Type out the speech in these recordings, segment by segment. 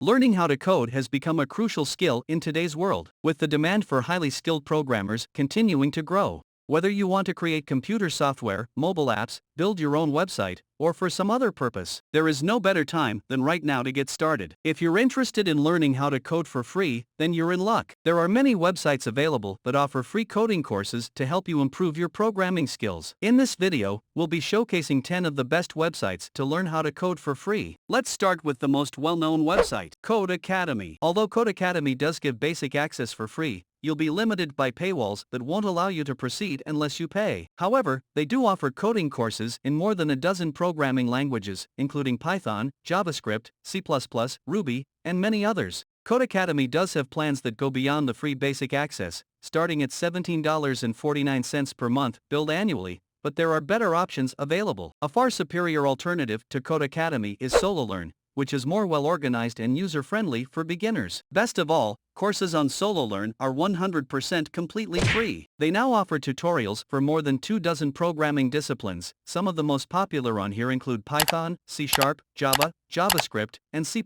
Learning how to code has become a crucial skill in today's world, with the demand for highly skilled programmers continuing to grow. Whether you want to create computer software, mobile apps, build your own website, or for some other purpose, there is no better time than right now to get started. If you're interested in learning how to code for free, then you're in luck. There are many websites available that offer free coding courses to help you improve your programming skills. In this video, we'll be showcasing 10 of the best websites to learn how to code for free. Let's start with the most well-known website, Code Academy. Although Code Academy does give basic access for free, you'll be limited by paywalls that won't allow you to proceed unless you pay. However, they do offer coding courses in more than a dozen programming languages, including Python, JavaScript, C++, Ruby, and many others. Code Academy does have plans that go beyond the free basic access, starting at $17.49 per month, billed annually, but there are better options available. A far superior alternative to Code Academy is SoloLearn, which is more well-organized and user-friendly for beginners. Best of all, courses on SoloLearn are 100% completely free. They now offer tutorials for more than 24 programming disciplines. Some of the most popular on here include Python, C#, Java, JavaScript, and C++.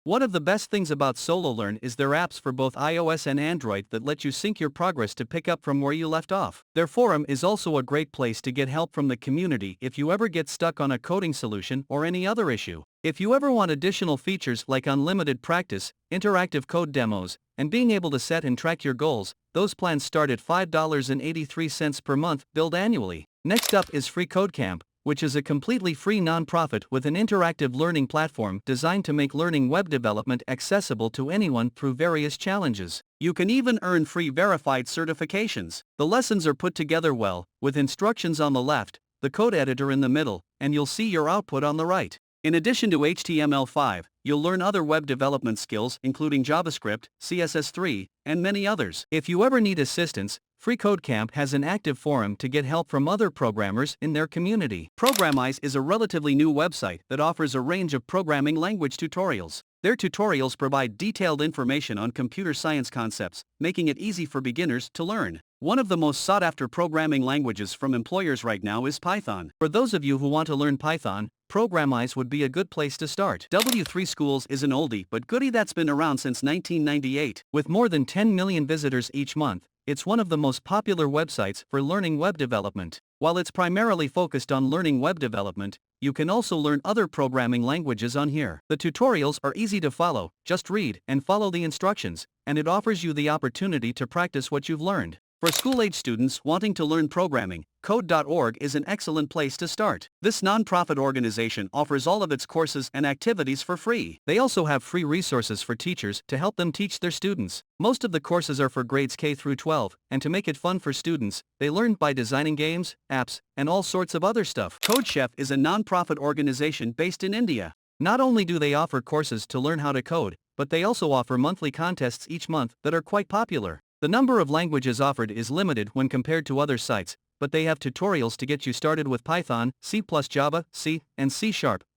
One of the best things about SoloLearn is their apps for both iOS and Android that let you sync your progress to pick up from where you left off. Their forum is also a great place to get help from the community if you ever get stuck on a coding solution or any other issue. If you ever want additional features like unlimited practice, interactive code demos, and being able to set and track your goals, those plans start at $5.83 per month, billed annually. Next up is Free Codecamp, which is a completely free nonprofit with an interactive learning platform designed to make learning web development accessible to anyone through various challenges. You can even earn free verified certifications. The lessons are put together well, with instructions on the left, the code editor in the middle, and you'll see your output on the right. In addition to HTML5, you'll learn other web development skills including JavaScript, CSS3, and many others. If you ever need assistance, Free Codecamp has an active forum to get help from other programmers in their community. Programize is a relatively new website that offers a range of programming language tutorials. Their tutorials provide detailed information on computer science concepts, making it easy for beginners to learn. One of the most sought-after programming languages from employers right now is Python. For those of you who want to learn Python, Programize would be a good place to start. W3 Schools is an oldie but goodie that's been around since 1998. With more than 10 million visitors each month, it's one of the most popular websites for learning web development. While it's primarily focused on learning web development, you can also learn other programming languages on here. The tutorials are easy to follow, just read and follow the instructions, and it offers you the opportunity to practice what you've learned. For school-age students wanting to learn programming, Code.org is an excellent place to start. This nonprofit organization offers all of its courses and activities for free. They also have free resources for teachers to help them teach their students. Most of the courses are for grades K through 12, and to make it fun for students, they learn by designing games, apps, and all sorts of other stuff. CodeChef is a nonprofit organization based in India. Not only do they offer courses to learn how to code, but they also offer monthly contests each month that are quite popular. The number of languages offered is limited when compared to other sites, but they have tutorials to get you started with Python, C++, Java, C, and C#,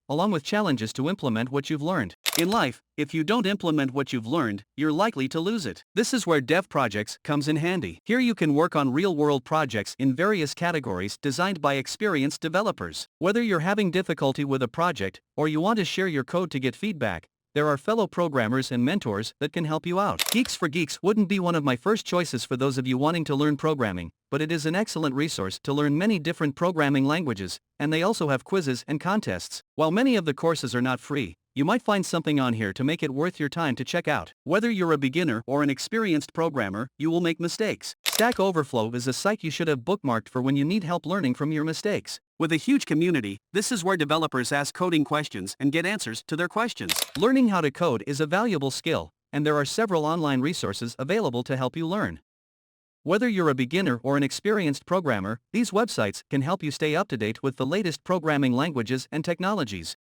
along with challenges to implement what you've learned. In life, if you don't implement what you've learned, you're likely to lose it. This is where Dev Projects comes in handy. Here you can work on real-world projects in various categories designed by experienced developers. Whether you're having difficulty with a project, or you want to share your code to get feedback, there are fellow programmers and mentors that can help you out. Geeks for Geeks wouldn't be one of my first choices for those of you wanting to learn programming, but it is an excellent resource to learn many different programming languages, and they also have quizzes and contests. While many of the courses are not free, you might find something on here to make it worth your time to check out. Whether you're a beginner or an experienced programmer, you will make mistakes. Stack Overflow is a site you should have bookmarked for when you need help learning from your mistakes. With a huge community, this is where developers ask coding questions and get answers to their questions. Learning how to code is a valuable skill, and there are several online resources available to help you learn. Whether you're a beginner or an experienced programmer, these websites can help you stay up to date with the latest programming languages and technologies.